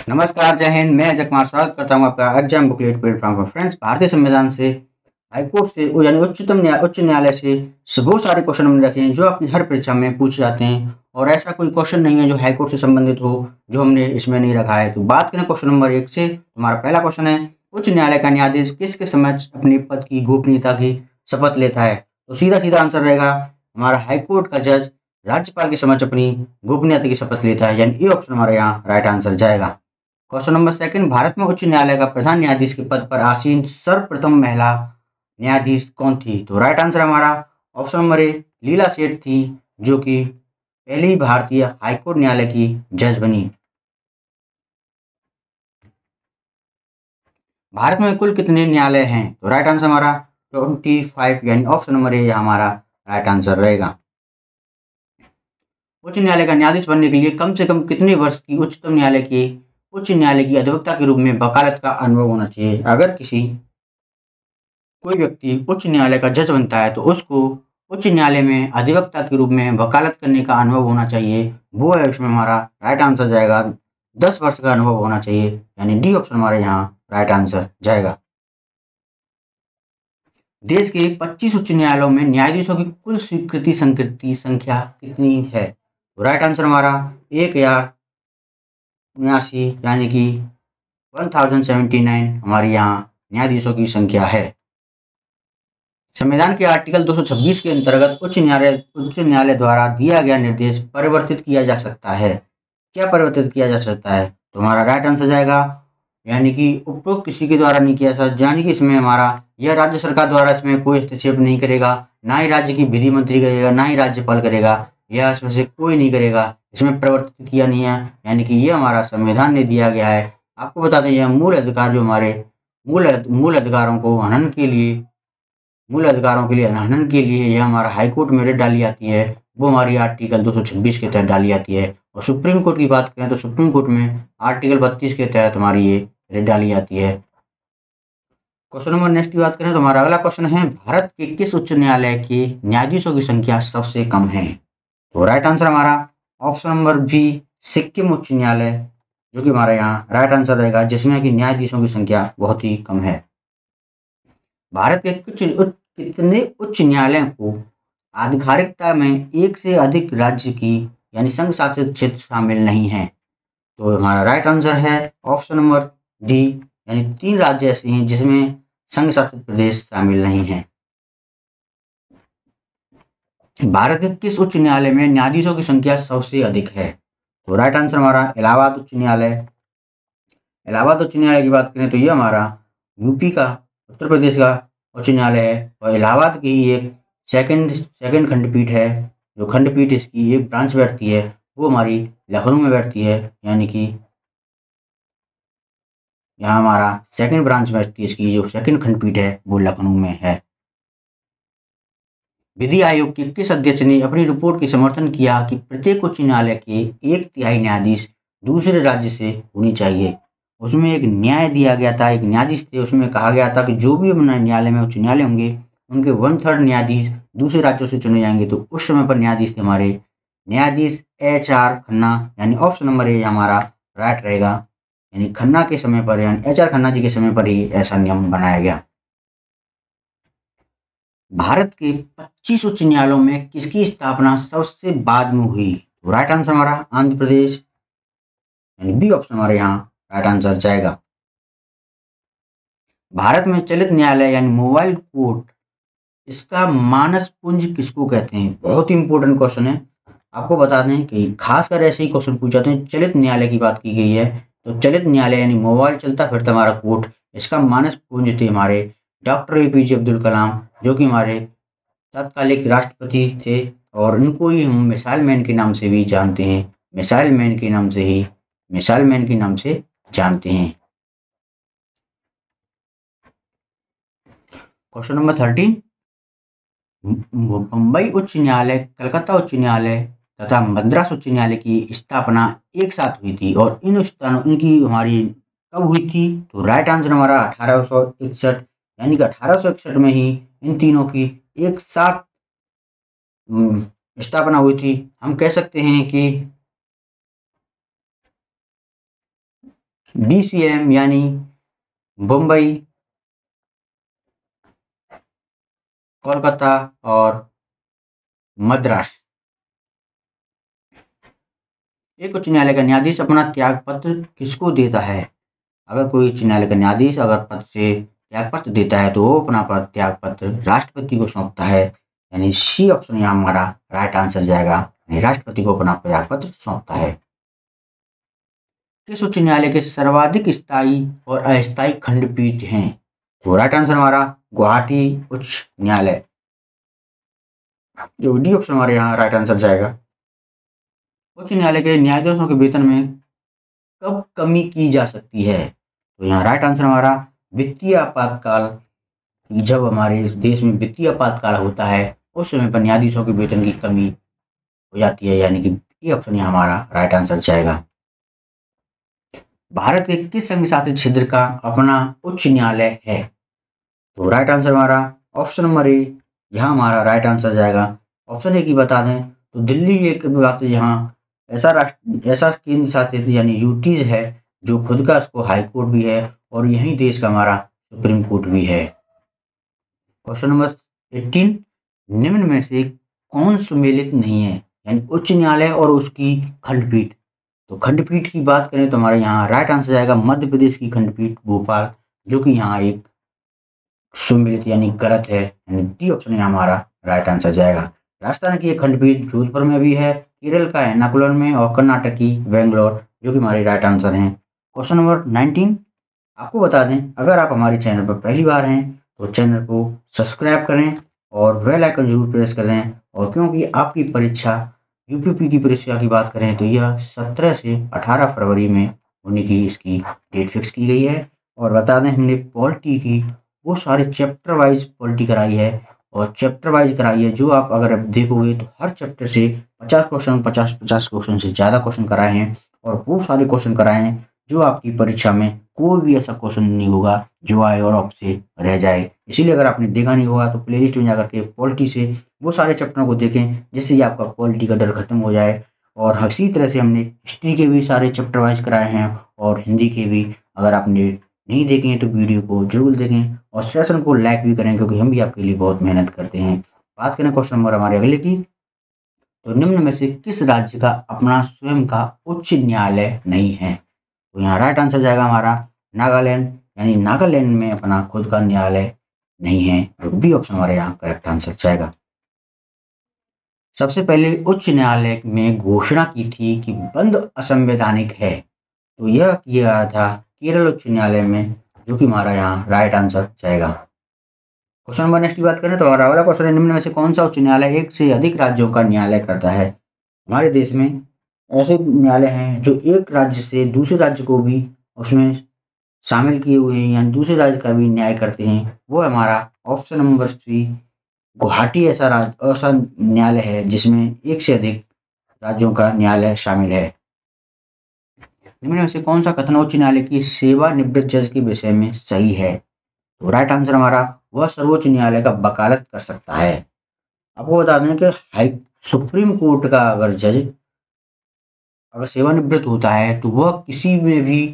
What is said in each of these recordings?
नमस्कार, जय हिंद। मैं अजय कुमार स्वागत करता हूँ आपका एग्जाम बुकलेट प्लेटफॉर्म पर। फ्रेंड्स, भारतीय संविधान से, हाईकोर्ट से यानी उच्च न्यायालय से बहुत सारे क्वेश्चन हमने रखे हैं जो आपकी हर परीक्षा में पूछे जाते हैं, और ऐसा कोई क्वेश्चन नहीं है जो हाईकोर्ट से संबंधित हो जो हमने इसमें नहीं रखा है। तो बात करें क्वेश्चन नंबर 1 से, हमारा पहला क्वेश्चन है, उच्च न्यायालय का न्यायाधीश किसके समक्ष अपने पद की गोपनीयता की शपथ लेता है? तो सीधा सीधा आंसर रहेगा, हमारा हाईकोर्ट का जज राज्यपाल के समक्ष अपनी गोपनीयता की शपथ लेता है, यानी ए ऑप्शन हमारा यहाँ राइट आंसर जाएगा। क्वेश्चन नंबर 2, भारत में उच्च न्यायालय का प्रधान न्यायाधीश के पद पर आसीन सर्वप्रथम महिला न्यायाधीश कौन थी? तो राइट आंसर हमारा ऑप्शन नंबर ए लीला सेठ थी, जो कि पहली भारतीय हाईकोर्ट न्यायालय की जज बनी। भारत में कुल कितने न्यायालय हैं? तो राइट आंसर हमारा 25, यानी ऑप्शन नंबर ए हमारा राइट आंसर रहेगा। उच्च न्यायालय का न्यायाधीश बनने के लिए कम से कम कितने वर्ष की उच्च न्यायालय की अधिवक्ता के रूप में वकालत का अनुभव होना चाहिए? अगर कोई व्यक्ति उच्च न्यायालय का जज बनता है तो उसको उच्च न्यायालय में अधिवक्ता के रूप में वकालत करने का अनुभव होना चाहिए। वो है उसमें हमारा राइट आंसर जाएगा 10 वर्ष का अनुभव होना चाहिए, यानी डी ऑप्शन हमारे यहाँ राइट आंसर जाएगा। देश के 25 उच्च न्यायालयों में न्यायाधीशों की कुल स्वीकृति संख्या कितनी है? तो राइट आंसर हमारा 1079, यानी कि 1079 हमारी यहाँ न्यायाधीशों की संख्या है। संविधान के आर्टिकल 226 के अंतर्गत उच्च न्यायालय द्वारा दिया गया निर्देश परिवर्तित किया जा सकता है। क्या परिवर्तित किया जा सकता है? तो हमारा राइट आंसर जाएगा, यानी कि उपरोक्त किसी के द्वारा नहीं किया जा सकता, यानी कि इसमें हमारा यह राज्य सरकार द्वारा इसमें कोई हस्तक्षेप नहीं करेगा, ना ही राज्य की विधि मंत्री करेगा, ना ही राज्यपाल करेगा, यह इसमें से कोई नहीं करेगा। इसमें परिवर्तित किया नहीं है, यानी कि ये हमारा संविधान ने दिया गया है। आपको बता दें, यह मूल अधिकार जो हमारे मूल अधिकारों के लिए हनन के लिए यह हमारा हाईकोर्ट में रिट डाली जाती है, वो हमारी आर्टिकल 226 के तहत डाली जाती है। और सुप्रीम कोर्ट की बात करें तो सुप्रीम कोर्ट में आर्टिकल 32 के तहत हमारी ये रिट डाली जाती है। क्वेश्चन नंबर नेक्स्ट की बात करें तो हमारा अगला क्वेश्चन है, भारत के किस उच्च न्यायालय के न्यायाधीशों की संख्या सबसे कम है? तो राइट आंसर हमारा ऑप्शन नंबर बी सिक्किम उच्च न्यायालय, जो कि हमारा यहाँ राइट आंसर रहेगा, जिसमें कि न्यायाधीशों की संख्या बहुत ही कम है। भारत के कितने उच्च न्यायालयों को आधिकारिकता में एक से अधिक राज्य की यानी संघ शासित क्षेत्र शामिल नहीं है? तो हमारा राइट आंसर है ऑप्शन नंबर डी, यानी 3 राज्य ऐसे हैं जिसमें संघ शासित प्रदेश शामिल नहीं है। भारत के किस उच्च न्यायालय में न्यायाधीशों की संख्या सबसे अधिक है? तो राइट आंसर हमारा इलाहाबाद उच्च न्यायालय। इलाहाबाद उच्च न्यायालय की बात करें तो ये हमारा यूपी का, उत्तर प्रदेश का उच्च न्यायालय है, और इलाहाबाद की ही एक सेकंड खंडपीठ है। जो खंडपीठ इसकी एक ब्रांच बैठती है वो हमारी लखनऊ में बैठती है, यानी कि यहाँ हमारा सेकंड ब्रांच बैठती है, इसकी जो सेकंड खंडपीठ है वो लखनऊ में है। विधि आयोग के किस अध्यक्ष ने अपनी रिपोर्ट के समर्थन किया कि प्रत्येक उच्च न्यायालय के 1/3 न्यायाधीश दूसरे राज्य से होनी चाहिए? उसमें एक न्याय दिया गया था, एक न्यायाधीश थे, उसमें कहा गया था कि जो भी न्यायालय में उच्च न्यायालय होंगे उनके 1/3 न्यायाधीश दूसरे राज्यों से चुने जाएंगे। तो उस समय पर न्यायाधीश थे हमारे न्यायाधीश HR खन्ना, यानी ऑप्शन नंबर ए हमारा राइट रहेगा। यानी खन्ना के समय पर, यानी HR खन्ना जी के समय पर ही ऐसा नियम बनाया गया। भारत के 25 उच्च न्यायालयों में किसकी स्थापना सबसे बाद में हुई? तो राइट आंसर हमारा आंध्र प्रदेश, यानी बी ऑप्शन हमारे यहाँ राइट आंसर जाएगा। भारत में चलित न्यायालय यानी मोबाइल कोर्ट, इसका मानस पुंज किसको कहते हैं? बहुत ही इंपॉर्टेंट क्वेश्चन है। आपको बता दें कि खासकर ऐसे ही क्वेश्चन पूछ जाते हैं। चलित न्यायालय की बात की गई है, तो चलित न्यायालय यानी मोबाइल चलता फिरता हमारा कोर्ट, इसका मानस पुंज थे हमारे डॉक्टर APJ अब्दुल कलाम, जो कि हमारे तत्कालिक राष्ट्रपति थे, और इनको ही हम मिसाइल मैन के नाम से भी जानते हैं। मिसाइल मैन के नाम से जानते हैं। क्वेश्चन नंबर 13, मुंबई उच्च न्यायालय, कलकत्ता उच्च न्यायालय तथा मद्रास उच्च न्यायालय की स्थापना एक साथ हुई थी, और इनकी हमारी कब हुई थी? तो राइट आंसर हमारा 1861, यानी कि 1861 में ही इन तीनों की एक साथ स्थापना हुई थी। हम कह सकते हैं कि DCM यानी मुंबई, कोलकाता और मद्रास। एक उच्च न्यायालय का न्यायाधीश अपना त्याग पत्र किसको देता है? अगर कोई उच्च न्यायालय का न्यायाधीश अगर पद से त्याग पत्र देता है तो वो अपना त्याग पत्र राष्ट्रपति को सौंपता है, यानी सी ऑप्शन यहाँ हमारा राइट आंसर जाएगा, यानी राष्ट्रपति को अपना त्याग पत्र सौंपता है। किस उच्च न्यायालय के सर्वाधिक स्थायी और अस्थायी खंडपीठ हैं? तो राइट आंसर हमारा गुवाहाटी उच्च न्यायालय, जो डी ऑप्शन हमारे यहाँ राइट आंसर जाएगा। उच्च न्यायालय के न्यायाधीशों के वेतन में कब कमी की जा सकती है? तो यहाँ राइट आंसर हमारा वित्तीय आपातकाल, जब हमारे देश में वित्तीय आपातकाल होता है उस समय पर न्यायाधीशों के वेतन की कमी हो जाती है, यानी कि ये ऑप्शन यहाँ हमारा राइट आंसर जाएगा। भारत के किस संघ शासित क्षेत्र का अपना उच्च न्यायालय है? तो राइट आंसर हमारा ऑप्शन नंबर ए यहाँ हमारा राइट आंसर जाएगा। ऑप्शन ए की बता दें तो दिल्ली एक बात यहाँ ऐसा केंद्र शासित यानी यूटीज है जो खुद का उसको हाई कोर्ट भी है और यही देश का हमारा सुप्रीम कोर्ट भी है। क्वेश्चन नंबर 18, निम्न में से कौन सुमेलित नहीं है? यानी उच्च न्यायालय और उसकी खंडपीठ। तो खंडपीठ की बात करें तो हमारे यहाँ राइट आंसर जाएगा मध्य प्रदेश की खंडपीठ भोपाल, जो कि यहाँ एक सुमेलित यानी गलत है, यानी डी ऑप्शन यहाँ हमारा राइट आंसर जाएगा। राजस्थान की एक खंडपीठ जोधपुर में भी है, केरल का एर्नाकुलम में और कर्नाटक की बेंगलोर, जो कि हमारे राइट आंसर हैं। क्वेश्चन नंबर 19, आपको बता दें अगर आप हमारे चैनल पर पहली बार हैं तो चैनल को सब्सक्राइब करें और बेल आइकन जरूर प्रेस करें, और क्योंकि आपकी परीक्षा यूपीपी की परीक्षा की बात करें तो यह 17 से 18 फरवरी में होने की इसकी डेट फिक्स की गई है। और बता दें हमने पॉलिटी की वो सारे चैप्टर वाइज पॉलिटी कराई है, और चैप्टर वाइज कराई है जो आप अगर देखोगे तो हर चैप्टर से 50 क्वेश्चन 50 क्वेश्चन से ज़्यादा क्वेश्चन कराए हैं, और वो सारे क्वेश्चन कराए हैं जो आपकी परीक्षा में कोई भी ऐसा क्वेश्चन नहीं होगा जो आए और आपसे रह जाए। इसीलिए अगर आपने देखा नहीं होगा तो प्लेलिस्ट में जाकर के पॉलिटी से वो सारे चैप्टरों को देखें, जिससे आपका पॉलिटी का डर खत्म हो जाए। और इसी तरह से हमने हिस्ट्री के भी सारे चैप्टर वाइज कराए हैं और हिंदी के भी। अगर आपने नहीं देखे हैं तो वीडियो को जरूर देखें और सेशन को लाइक भी करें, क्योंकि हम भी आपके लिए बहुत मेहनत करते हैं। बात करें क्वेश्चन नंबर हमारे अगले की, तो निम्न में से किस राज्य का अपना स्वयं का उच्च न्यायालय नहीं है? तो यहाँ राइट आंसर जाएगा हमारा नागालैंड, यानी नागालैंड में अपना खुद का न्यायालय नहीं है, तो बी ऑप्शन हमारे यहाँ करेक्ट आंसर जाएगा। सबसे पहले उच्च न्यायालय में घोषणा की थी कि बंद असंवैधानिक है, तो यह किया गया था केरल उच्च न्यायालय में, जो कि हमारा यहाँ राइट आंसर जाएगा। क्वेश्चन नंबर नेक्स्ट की बात करें तो हमारा अगला क्वेश्चन है, निम्न में से कौन सा उच्च न्यायालय एक से अधिक राज्यों का न्यायालय करता है? हमारे देश में ऐसे न्यायालय हैं जो एक राज्य से दूसरे राज्य को भी उसमें शामिल किए हुए हैं, यानी दूसरे राज्य का भी न्याय करते हैं। वो हमारा ऑप्शन नंबर सी गुवाहाटी ऐसा न्यायालय है जिसमें एक से अधिक राज्यों का न्यायालय शामिल है। निम्न में से कौन सा कथन उच्च न्यायालय की सेवानिवृत्त जज के विषय में सही है? तो राइट आंसर हमारा वह सर्वोच्च न्यायालय का वकालत कर सकता है। आपको बता दें कि सुप्रीम कोर्ट का अगर जज अगर सेवानिवृत्त होता है तो वह किसी में भी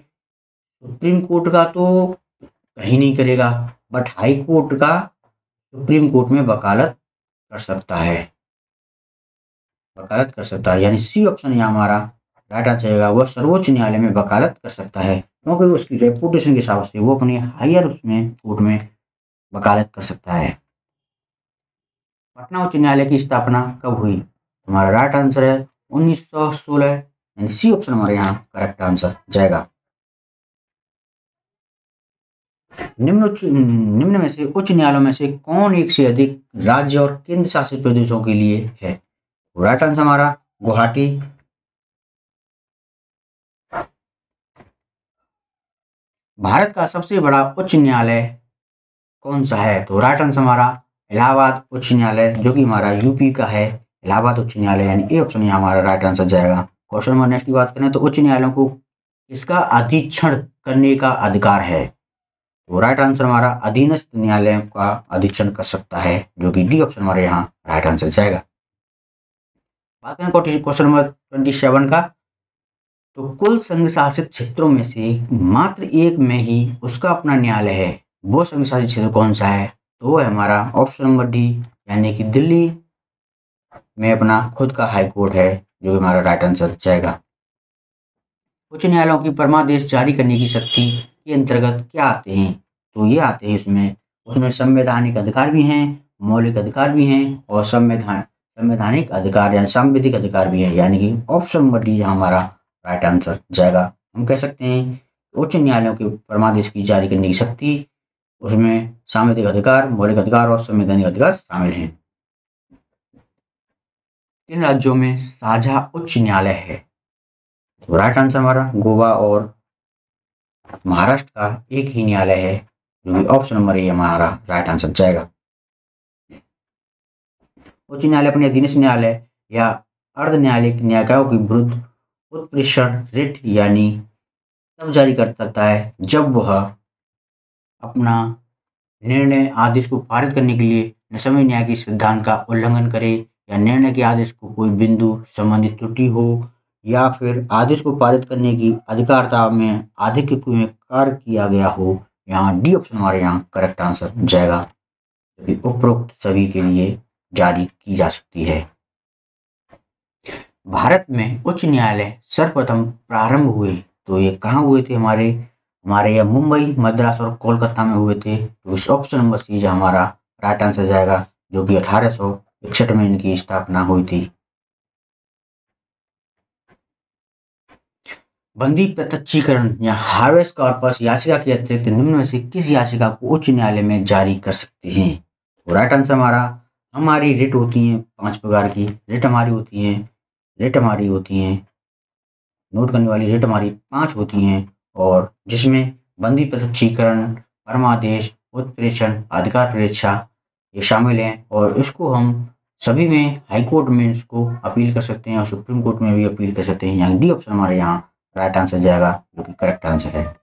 सुप्रीम कोर्ट का तो कहीं नहीं करेगा, बट हाई कोर्ट का सुप्रीम कोर्ट में वकालत कर सकता है, यानी सी ऑप्शन यहाँ हमारा राइट आंसर आएगा। वह सर्वोच्च न्यायालय में वकालत कर सकता है क्योंकि उसकी रेपुटेशन के हिसाब से वो अपनी हायर उसमें कोर्ट में वकालत कर सकता है। पटना उच्च न्यायालय की स्थापना कब हुई? हमारा राइट आंसर है 1916, यानी सी ऑप्शन हमारे यहाँ करेक्ट आंसर जाएगा। निम्न में से उच्च न्यायालयों में से कौन एक से अधिक राज्य और केंद्र शासित प्रदेशों के लिए है? राइट आंसर हमारा गुवाहाटी। भारत का सबसे बड़ा उच्च न्यायालय कौन सा है? तो राइट आंसर हमारा इलाहाबाद उच्च न्यायालय, जो कि हमारा यूपी का है, इलाहाबाद उच्च न्यायालय, यानी ए ऑप्शन यहाँ हमारा राइट आंसर जाएगा। क्वेश्चन नंबर नेक्स्ट की बात करें तो उच्च न्यायालयों को इसका अधीक्षण करने का अधिकार है? तो राइट आंसर हमारा अधीनस्थ न्यायालय का अधीक्षण कर सकता है, जो कि डी ऑप्शन हमारे यहाँ राइट आंसर जाएगा। बात करें क्वेश्चन नंबर 27 का, तो कुल संघ शासित क्षेत्रों में से मात्र एक में ही उसका अपना न्यायालय है। वो संघ शासित क्षेत्र कौन सा है? तो वो है हमारा ऑप्शन नंबर डी, यानी कि दिल्ली में अपना खुद का हाई कोर्ट है, जो कि हमारा राइट आंसर जाएगा। उच्च न्यायालयों की परमादेश जारी करने की शक्ति के अंतर्गत क्या आते हैं? तो ये आते हैं उसमें संवैधानिक अधिकार भी हैं, मौलिक अधिकार भी हैं और संवैधानिक अधिकार या सांविधिक अधिकार भी है, यानी कि ऑप्शन नंबर डी हमारा राइट आंसर जाएगा। हम कह सकते हैं उच्च न्यायालयों के परमादेश की जारी करने की शक्ति, उसमें सांविधिक अधिकार, मौलिक अधिकार और संवैधानिक अधिकार शामिल हैं। 3 राज्यों में साझा उच्च न्यायालय है। तो राइट आंसर हमारा गोवा और महाराष्ट्र का एक ही न्यायालय है, जो कि ऑप्शन नंबर ए हमारा राइट आंसर जाएगा। उच्च न्यायालय अपने अधीनस्थ न्यायालय या अर्ध न्यायालयिक निकायों के विरुद्ध उत्प्रेषण रिट यानी तब जारी कर सकता है जब वह अपना निर्णय आदेश को पारित करने के लिए न्यायसम्य न्याय के सिद्धांत का उल्लंघन करे, या निर्णय के आदेश को कोई बिंदु संबंधित त्रुटि हो, या फिर आदेश को पारित करने की अधिकारिता में आधिक्य को कार्य किया गया हो। यहाँ डी ऑप्शन हमारे यहाँ करेक्ट आंसर जाएगा, क्योंकि उपरोक्त सभी के लिए जारी की जा सकती है। भारत में उच्च न्यायालय सर्वप्रथम प्रारंभ हुए, तो ये कहाँ हुए थे? हमारे यहाँ मुंबई, मद्रास और कोलकाता में हुए थे। तो इस ऑप्शन नंबर सी जो हमारा राइट आंसर जाएगा, जो कि 1861 में इनकी स्थापना हुई थी। बंदी प्रत्यक्षीकरण या हार्वेस कॉर्पस याचिका के अतिरिक्त निम्न में से किस याचिका को उच्च न्यायालय में जारी कर सकते हैं? तो राइट आंसर हमारी रिट होती हैं 5 प्रकार की। रिट हमारी होती हैं नोट करने वाली रिट हमारी 5 होती हैं, और जिसमें बंदी प्रत्यक्षीकरण, परमादेश, उत्प्रेषण, अधिकार परीक्षा ये शामिल हैं। और इसको हम सभी में हाई कोर्ट में इसको अपील कर सकते हैं और सुप्रीम कोर्ट में भी अपील कर सकते हैं। यानी डी ऑप्शन हमारे यहाँ राइट आंसर जाएगा, जो कि करेक्ट आंसर है।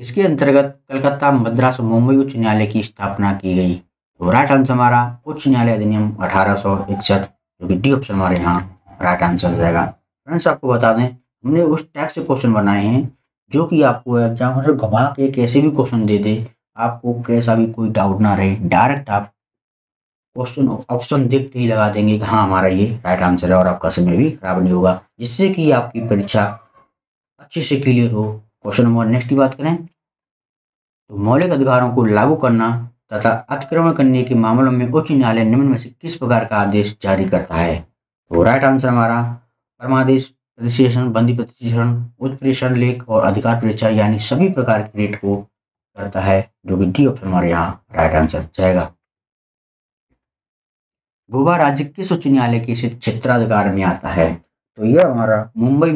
इसके अंतर्गत कलकत्ता, मद्रास और मुंबई उच्च न्यायालय की स्थापना की गई। तो राइट आंसर हमारा उच्च न्यायालय अधिनियम 1861, जो कि डी ऑप्शन हमारे यहाँ राइट आंसर जाएगा। फ्रेंड्स, आपको बता दें हमने उस टाइप से क्वेश्चन बनाए हैं जो कि आपको एग्जाम में घुमा के कैसे भी क्वेश्चन दे दे, आपको कैसा भी कोई डाउट ना रहे, डायरेक्ट आप क्वेश्चन ऑप्शन देखते ही लगा देंगे कि हाँ हमारा ये राइट आंसर है, और आपका समय भी खराब नहीं होगा, जिससे कि आपकी परीक्षा अच्छे से क्लियर हो। क्वेश्चन नंबर नेक्स्ट की बात करें तो मौलिक अधिकारों को लागू करना तथा अतिक्रमण करने के मामलों में उच्च न्यायालय निम्न में से किस प्रकार का आदेश जारी करता है? तो राइट आंसर हमारा परमादेश, प्रतिशेषण, बंदी प्रतिशेषण, उत्प्रेषण लेख और अधिकार परीक्षा, यानी सभी प्रकार की रेट को करता है, जो कि डी ऑप्शन हमारे यहाँ राइट आंसर जाएगा। गोवा राज्य किस उच्च न्यायालय के क्षेत्राधिकार में आता है? तो यह हमारा मुंबई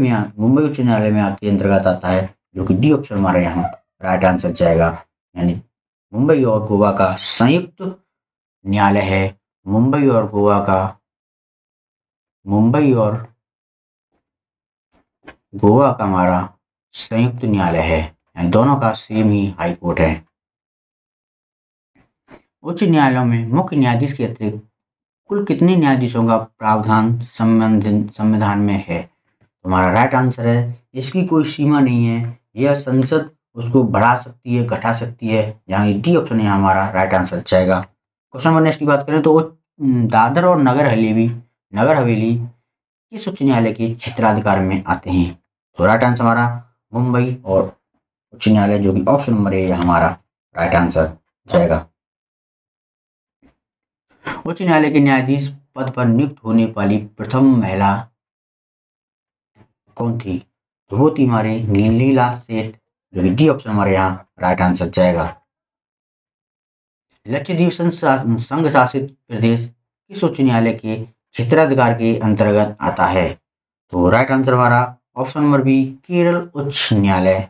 उच्च न्यायालय में के अंतर्गत आता है, जो कि डी ऑप्शन हमारे यहाँ राइट आंसर जाएगा। यानी मुंबई और गोवा का संयुक्त न्यायालय है। मुंबई और गोवा का हमारा संयुक्त न्यायालय है, यानी दोनों का सेम ही हाई कोर्ट है। उच्च न्यायालयों में मुख्य न्यायाधीश के अतिरिक्त कुल कितने न्यायाधीशों का प्रावधान संविधान में है? हमारा राइट आंसर है इसकी कोई सीमा नहीं है, यह संसद उसको बढ़ा सकती है, घटा सकती है, यानी डी ऑप्शन है हमारा राइट आंसर जाएगा। क्वेश्चन नंबर नेक्स्ट की बात करें तो दादर और नगर हवेली किस उच्च न्यायालय के क्षेत्राधिकार में आते हैं? तो राइट आंसर हमारा मुंबई और उच्च न्यायालय, जो कि ऑप्शन नंबर ए हमारा राइट आंसर जाएगा। उच्च न्यायालय के न्यायाधीश पद पर नियुक्त होने वाली प्रथम महिला कौन थी? तो वो थी हमारे नीला सेठ, जो कि डी ऑप्शन हमारे यहाँ राइट आंसर जाएगा। लक्षद्वीप संघ शासित प्रदेश किस उच्च न्यायालय के क्षेत्राधिकार के अंतर्गत आता है? तो राइट आंसर हमारा ऑप्शन नंबर बी केरल उच्च न्यायालय,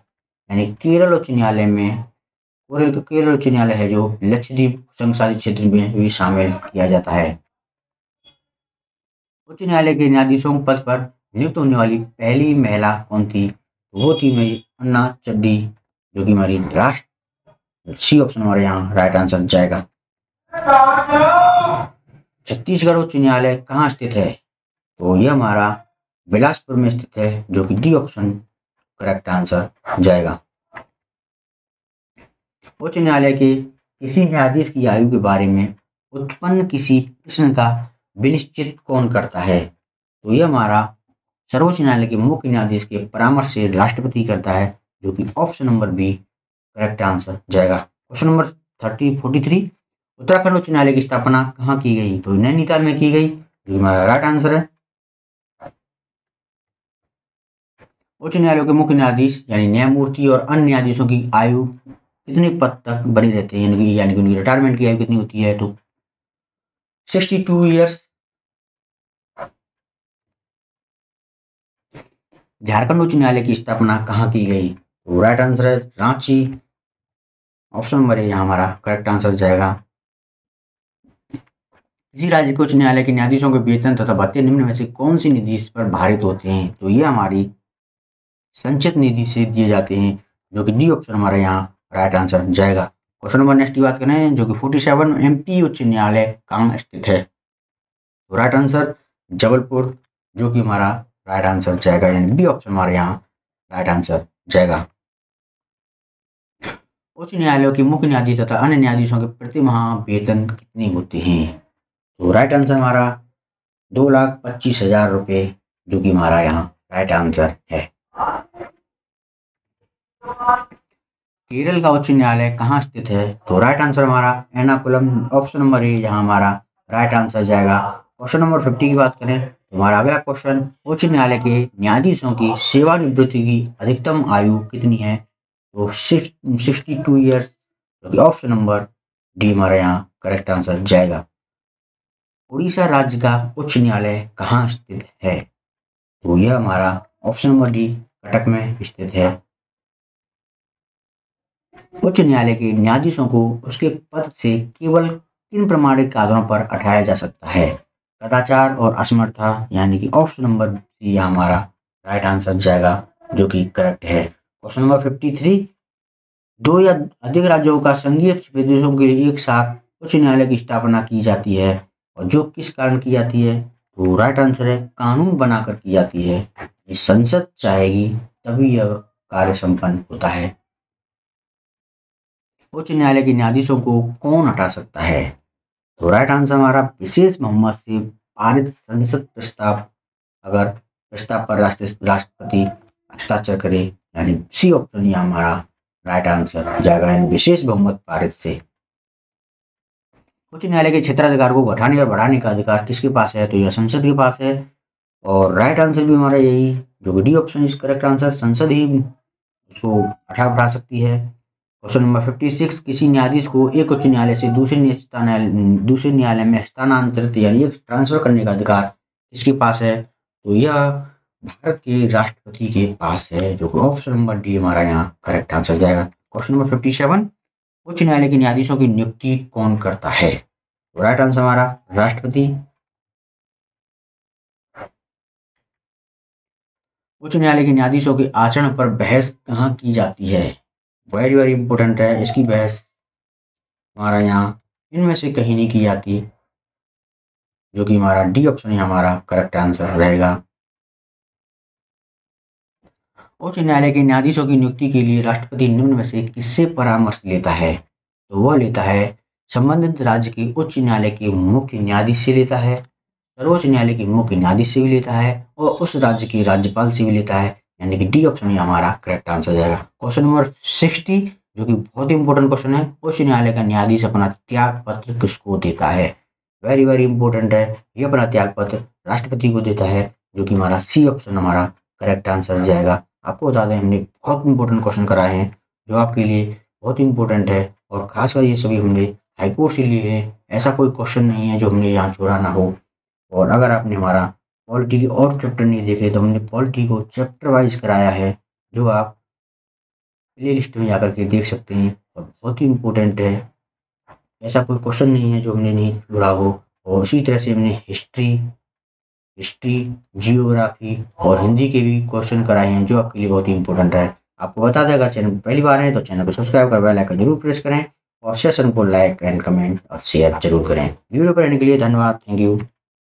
यानी केरल उच्च न्यायालय है जो लक्षद्वीप संघ शासित क्षेत्र में भी शामिल किया जाता है। उच्च न्यायालय के न्यायाधीशों पद पर नियुक्त होने वाली पहली महिला कौन थी? वो थी मेरी अन्ना चड्डी, जो कि हमारी राष्ट्र सी ऑप्शन हमारे यहाँ राइट आंसर जाएगा। छत्तीसगढ़ उच्च न्यायालय कहाँ स्थित है? तो यह हमारा बिलासपुर में स्थित है, जो कि डी ऑप्शन करेक्ट आंसर जाएगा। उच्च न्यायालय के किसी न्यायाधीश की आयु के बारे में उत्पन्न किसी प्रश्न का विनिश्चित कौन करता है? तो ये हमारा सर्वोच्च न्यायालय के मुख्य न्यायाधीश के परामर्श से राष्ट्रपति करता है, जो कि option number b correct answer जाएगा। क्वेश्चन नंबर 43 उत्तराखंड उच्च न्यायालय की स्थापना कहाँ की गई? तो नैनीताल में की गई, जो हमारा राइट आंसर है। उच्च न्यायालय के मुख्य न्यायाधीश यानी न्यायमूर्ति और अन्य न्यायाधीशों की आयु कितने पद तक बनी रहती है, यानी कि उनकी रिटायरमेंट की आयु कितनी होती है? तो 62 ईयर्स। झारखंड उच्च न्यायालय की स्थापना कहाँ की गई? तो राइट आंसर है रांची, ऑप्शन नंबर ए यहाँ हमारा करेक्ट आंसर जाएगा। किसी राज्य के उच्च न्यायालय के न्यायाधीशों के वेतन तथा भत्ते निम्न में से कौन सी निधि पर भारित होते हैं? तो ये हमारी संचित निधि से दिए जाते हैं, जो कि डी ऑप्शन हमारा यहाँ राइट आंसर जाएगा। क्वेश्चन नंबर नेक्स्ट की बात करें, जो कि 47 एमपी उच्च न्यायालय कहाँ स्थित है? तो राइट आंसर जबलपुर, जो कि हमारा राइट आंसर जाएगा, यानी बी ऑप्शन हमारे यहाँ राइट आंसर जाएगा। उच्च न्यायालयों के मुख्य न्यायाधीश तथा अन्य न्यायाधीशों के प्रति माह वेतन कितने होते हैं? तो राइट आंसर हमारा 2,25,000 रुपये, जो कि हमारा यहाँ राइट आंसर है। केरल का उच्च न्यायालय कहाँ स्थित है? तो राइट आंसर हमारा एर्नाकुलम, ऑप्शन नंबर ए यहाँ हमारा राइट आंसर जाएगा। क्वेश्चन नंबर 50 की बात करें तो हमारा अगला क्वेश्चन, उच्च न्यायालय के न्यायाधीशों की सेवानिवृत्ति की अधिकतम आयु कितनी है? तो 62 ईयर्स, जो कि ऑप्शन नंबर डी हमारा यहाँ करेक्ट आंसर जाएगा। उड़ीसा राज्य का उच्च न्यायालय कहाँ स्थित है? तो यह हमारा ऑप्शन नंबर डी कटक में स्थित है। उच्च न्यायालय के न्यायाधीशों को उसके पद से केवल किन प्रमाणिक आधारों पर हटाया जा सकता है? कदाचार और असमर्थता, यानी कि ऑप्शन नंबर सी हमारा राइट आंसर जाएगा, जो कि करेक्ट है। क्वेश्चन नंबर 53, दो या अधिक राज्यों का संघीय प्रदेशों के लिए एक साथ उच्च न्यायालय की स्थापना की जाती है, और जो किस कारण की जाती है? तो राइट आंसर है कानून बनाकर की जाती है। संसद चाहेगी तभी यह कार्य संपन्न होता है। उच्च न्यायालय के न्यायाधीशों को कौन हटा सकता है? तो राइट आंसर हमारा विशेष बहुमत से पारित संसद प्रस्ताव, अगर प्रस्ताव पर राष्ट्रपति हस्ताक्षर करे, यानी सी ऑप्शन ये हमारा राइट आंसर जाएगा, यानी विशेष बहुमत पारित से। उच्च न्यायालय के क्षेत्राधिकार को घटाने और बढ़ाने का अधिकार किसके पास है? तो यह संसद के पास है, और राइट आंसर भी हमारा यही, जो D option is correct answer, संसद ही उसको बढ़ा सकती है। क्वेश्चन नंबर 56, किसी न्यायाधीश को एक उच्च न्यायालय से दूसरे न्यायालय में स्थानांतरित यानी ट्रांसफर करने का अधिकार किसके पास है? तो यह भारत के राष्ट्रपति के पास है, जो कि ऑप्शन नंबर डी हमारा यहाँ करेक्ट आंसर जाएगा। क्वेश्चन नंबर 57, उच्च न्यायालय के न्यायाधीशों की नियुक्ति कौन करता है? तो राइट आंसर हमारा राष्ट्रपति। उच्च न्यायालय के न्यायाधीशों के आचरण पर बहस कहाँ की जाती है? वेरी वेरी इंपॉर्टेंट है, इसकी बहस हमारा यहाँ इनमें से कहीं नहीं की जाती, जो कि हमारा डी ऑप्शन ही हमारा करेक्ट आंसर रहेगा। उच्च न्यायालय के न्यायाधीशों की नियुक्ति के लिए राष्ट्रपति निम्न में से किससे परामर्श लेता है? तो वह लेता है संबंधित राज्य के उच्च न्यायालय के मुख्य न्यायाधीश से लेता है, सर्वोच्च न्यायालय के मुख्य न्यायाधीश से भी लेता है, और उस राज्य के राज्यपाल से भी लेता है, यानी कि डी ऑप्शन ही हमारा करेक्ट आंसर जाएगा। क्वेश्चन नंबर 60, जो कि बहुत ही इंपॉर्टेंट क्वेश्चन है, उच्च न्यायालय का न्यायाधीश अपना त्याग पत्र किसको देता है? वेरी वेरी इंपॉर्टेंट है, ये अपना त्याग पत्र राष्ट्रपति को देता है, जो कि हमारा सी ऑप्शन हमारा करेक्ट आंसर जाएगा। आपको बता दें हमने बहुत इंपॉर्टेंट क्वेश्चन कराए हैं, जो आपके लिए बहुत इंपॉर्टेंट है, और खासकर ये सभी हमने हाईकोर्ट से लिए हैं। ऐसा कोई क्वेश्चन नहीं है जो हमने यहाँ छोड़ा ना हो। और अगर आपने हमारा पॉलिटी के और चैप्टर नहीं देखे तो हमने पॉलिटी को चैप्टर वाइज कराया है, जो आप प्ले लिस्ट में जाकर के देख सकते हैं, और बहुत ही इम्पोर्टेंट है। ऐसा कोई क्वेश्चन नहीं है जो हमने नहीं छोड़ा हो। और उसी तरह से हमने हिस्ट्री, जियोग्राफी और हिंदी के भी क्वेश्चन कराए हैं, जो आपके लिए बहुत ही इंपॉर्टेंट है। आपको बता दें, अगर चैनल पहली बार है तो चैनल को सब्सक्राइब कर बेल आइकन जरूर प्रेस करें, और सेशन को लाइक एंड कमेंट और शेयर जरूर करें। वीडियो पर रहने के लिए धन्यवाद। Thank you.